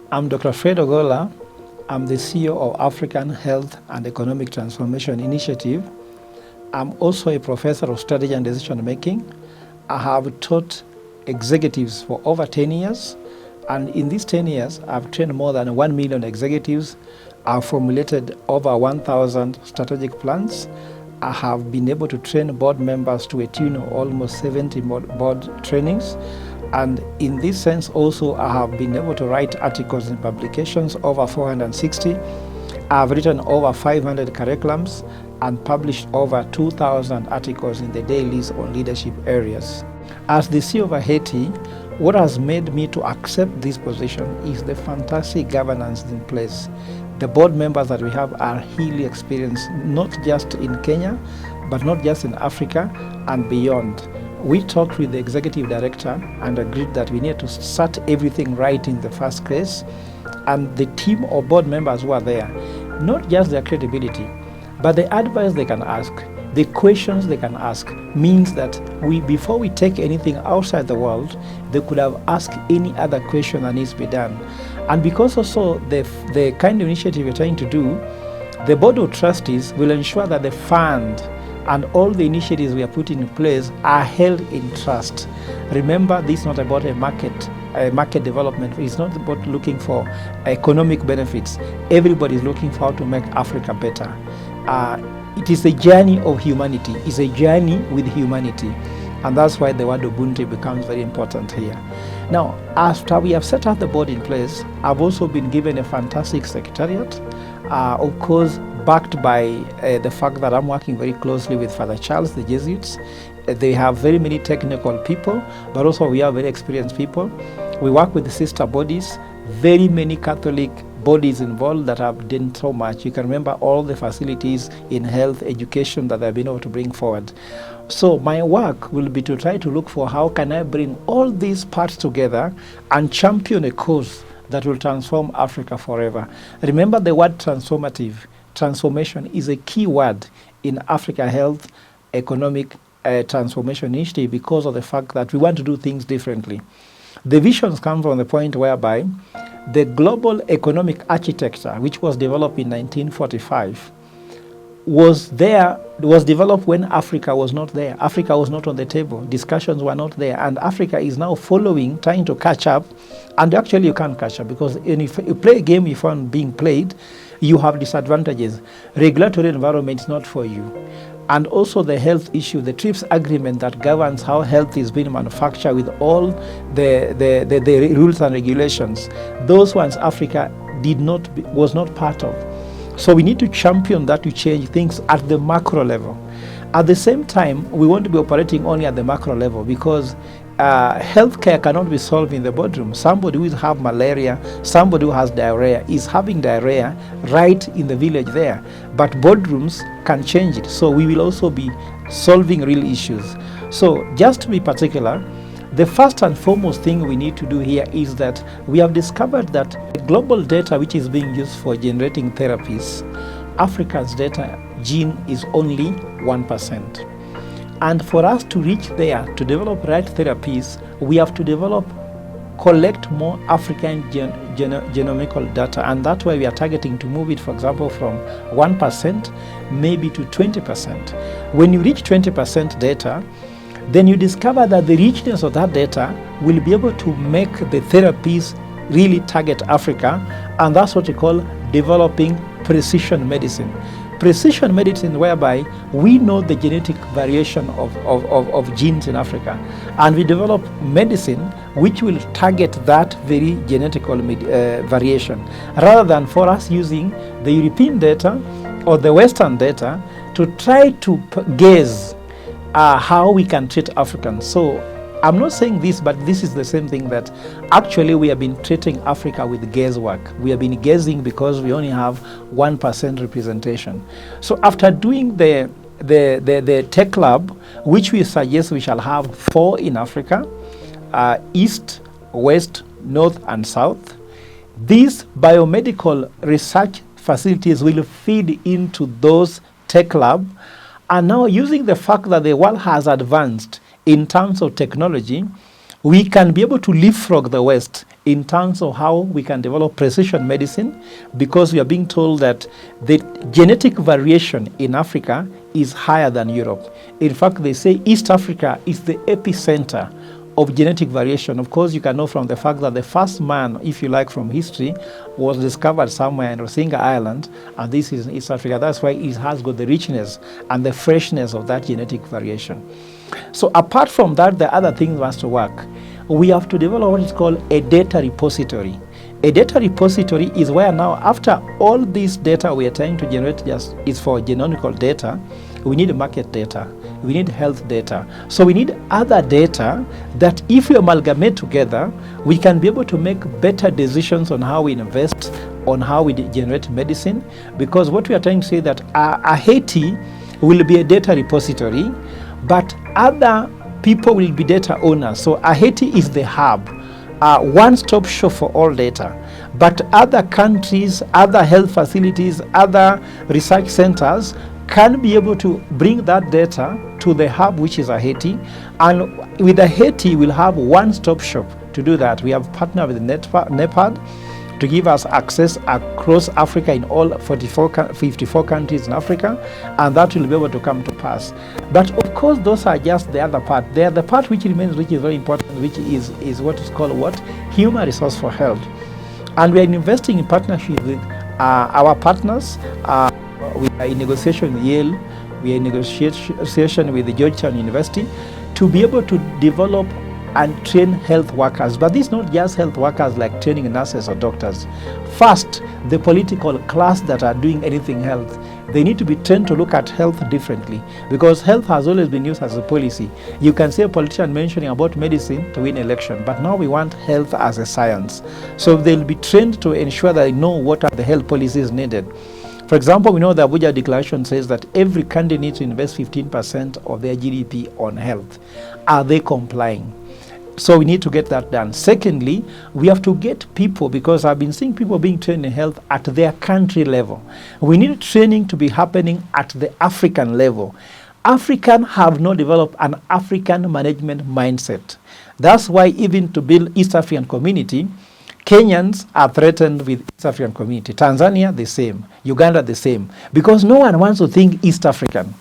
I'm Dr. Fred Ogola. I'm the CEO of African Health and Economic Transformation Initiative. I'm also a professor of strategy and decision making. I have taught executives for over 10 years, and in these 10 years, I've trained more than 1 million executives. I've formulated over 1,000 strategic plans. I have been able to train board members to a tune of almost 70 board trainings. And in this sense also, I have been able to write articles in publications, over 460. I've written over 500 curriculums and published over 2,000 articles in the dailies on leadership areas. As the CEO of Haiti, what has made me to accept this position is the fantastic governance in place. The board members that we have are highly experienced, not just in Kenya, but not just in Africa and beyond. We talked with the executive director and agreed that we need to start everything right in the first place. And the team of board members who are there, not just their credibility, but the advice they can ask, the questions they can ask, means that before we take anything outside the world, they could have asked any other question that needs to be done. And because also the kind of initiative we're trying to do, the board of trustees will ensure that the fund and all the initiatives we are putting in place are held in trust. Remember, this is not about a market development. It's not about looking for economic benefits. Everybody is looking for how to make Africa better. It is a journey of humanity. It's a journey with humanity. And that's why the word Ubuntu becomes very important here. Now, after we have set up the board in place, I've also been given a fantastic secretariat, of course, backed by the fact that I'm working very closely with Father Charles, the Jesuits. They have very many technical people, but also we have very experienced people. We work with the sister bodies, very many Catholic bodies involved that have done so much. You can remember all the facilities in health, education that they've been able to bring forward. So my work will be to try to look for how can I bring all these parts together and champion a cause that will transform Africa forever. Remember the word transformative. Transformation is a key word in Africa Health Economic Transformation Initiative because of the fact that we want to do things differently. The visions come from the point whereby the global economic architecture, which was developed in 1945, was developed when Africa was not there. Africa was not on the table. Discussions were not there. And Africa is now following, trying to catch up. And actually you can't catch up because if you play a game you find being played, you have disadvantages. Regulatory environment is not for you. And also the health issue, the TRIPS agreement that governs how health is being manufactured with all the rules and regulations. Those ones Africa was not part of. So we need to champion that to change things at the macro level. At the same time, we want to be operating only at the macro level because healthcare cannot be solved in the boardroom. Somebody who has malaria, somebody who has diarrhea is having diarrhea right in the village there. But boardrooms can change it. So we will also be solving real issues. So just to be particular, the first and foremost thing we need to do here is that we have discovered that the global data which is being used for generating therapies, Africa's data gene is only 1%. And for us to reach there, to develop right therapies, we have to collect more African genomical data. And that's why we are targeting to move it, for example, from 1% maybe to 20%. When you reach 20% data, then you discover that the richness of that data will be able to make the therapies really target Africa. And that's what we call developing precision medicine. Precision medicine whereby we know the genetic variation of genes in Africa, and we develop medicine which will target that very genetical variation, rather than for us using the European data or the Western data to try to guess how we can treat Africans. So I'm not saying this, but this is the same thing that actually we have been treating Africa with guesswork. We have been guessing because we only have 1% representation. So after doing the tech lab, which we suggest we shall have 4 in Africa, East, West, North, and South, these biomedical research facilities will feed into those tech lab. And now using the fact that the world has advanced in terms of technology, we can be able to leapfrog the West in terms of how we can develop precision medicine, because we are being told that the genetic variation in Africa is higher than Europe. In fact, they say East Africa is the epicenter of genetic variation. Of course, you can know from the fact that the first man, if you like, from history was discovered somewhere in Rosinga Island, and this is in East Africa. That's why it has got the richness and the freshness of that genetic variation. So apart from that, the other thing must work. We have to develop what is called a data repository. A data repository is where now, after all this data we are trying to generate just is for genomical data, we need market data, we need health data. So we need other data that if we amalgamate together, we can be able to make better decisions on how we invest, on how we generate medicine. Because what we are trying to say that Haiti will be a data repository, but other people will be data owners. So Haiti is the hub, one-stop shop for all data. But other countries, other health facilities, other research centers can be able to bring that data to the hub, which is Haiti. And with Haiti, we'll have one-stop shop to do that. We have partnered with NEPAD to give us access across Africa in all 54 countries in Africa, and that will be able to come to pass. But of course, those are just the other part. They are the part which remains, which is very important, which is what is called what? Human resource for health. And we are investing in partnership with our partners. We are in negotiation with Yale, we are in negotiation with the Georgetown University to be able to develop and train health workers. But this is not just health workers like training nurses or doctors. First, the political class that are doing anything health, they need to be trained to look at health differently, because health has always been used as a policy. You can see a politician mentioning about medicine to win election, but now we want health as a science. So they'll be trained to ensure that they know what are the health policies needed. For example, we know the Abuja Declaration says that every country needs to invest 15% of their GDP on health. Are they complying? So we need to get that done. Secondly, we have to get people, because I've been seeing people being trained in health at their country level. We need training to be happening at the African level. Africans have not developed an African management mindset. That's why even to build East African community, Kenyans are threatened with East African community. Tanzania, the same. Uganda, the same. Because no one wants to think East African.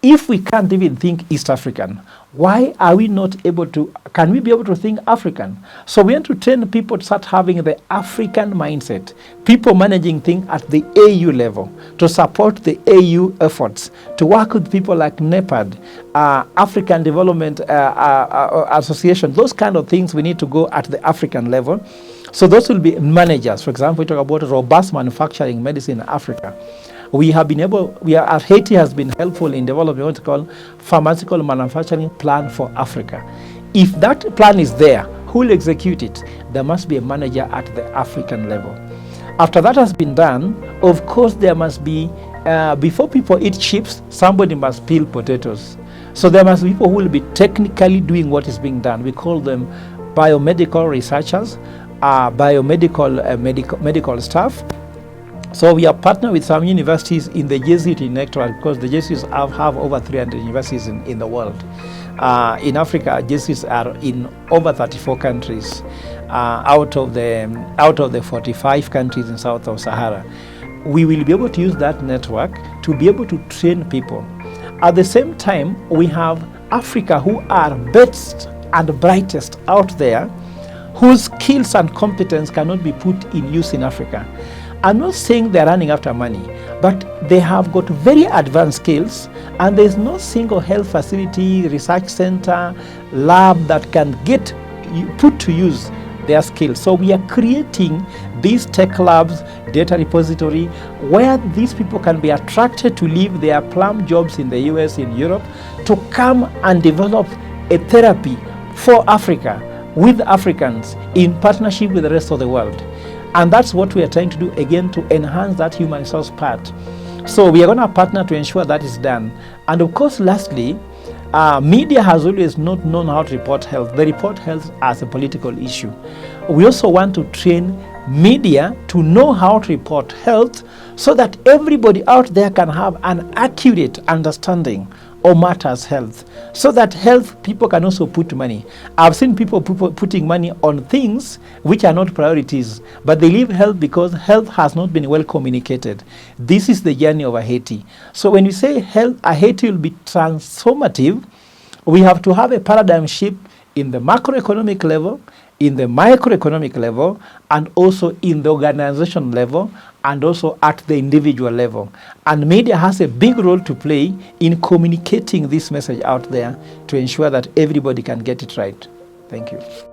If we can't even think East African, why are we not able to, can we be able to think African? So we want to train people to start having the African mindset, people managing things at the AU level, to support the AU efforts, to work with people like NEPAD, African Development Association, those kind of things we need to go at the African level. So those will be managers. For example, we talk about robust manufacturing medicine in Africa. We have been able, Haiti has been helpful in developing what's called pharmaceutical manufacturing plan for Africa. If that plan is there, who will execute it? There must be a manager at the African level. After that has been done, of course there must be, before people eat chips, somebody must peel potatoes. So there must be people who will be technically doing what is being done. We call them biomedical researchers, medical staff. So we are partnered with some universities in the Jesuit electorate, because the Jesuits have over 300 universities in the world. In Africa, Jesuits are in over 34 countries out of the 45 countries in south of Sahara. We will be able to use that network to be able to train people. At the same time, we have Africa who are best and brightest out there, whose skills and competence cannot be put in use in Africa. I'm not saying they're running after money, but they have got very advanced skills, and there's no single health facility, research center, lab that can get put to use their skills. So we are creating these tech labs, data repository, where these people can be attracted to leave their plum jobs in the US, in Europe, to come and develop a therapy for Africa with Africans in partnership with the rest of the world. And that's what we are trying to do, again, to enhance that human resource part. So we are going to partner to ensure that is done. And of course, lastly, media has always not known how to report health. They report health as a political issue. We also want to train media to know how to report health, so that everybody out there can have an accurate understanding or matters health, so that health people can also put money. I've seen people putting money on things which are not priorities, but they leave health because health has not been well communicated. This is the journey of Haiti. So when we say health, Haiti will be transformative, we have to have a paradigm shift in the macroeconomic level, in the microeconomic level, and also in the organization level, and also at the individual level. And media has a big role to play in communicating this message out there to ensure that everybody can get it right. Thank you.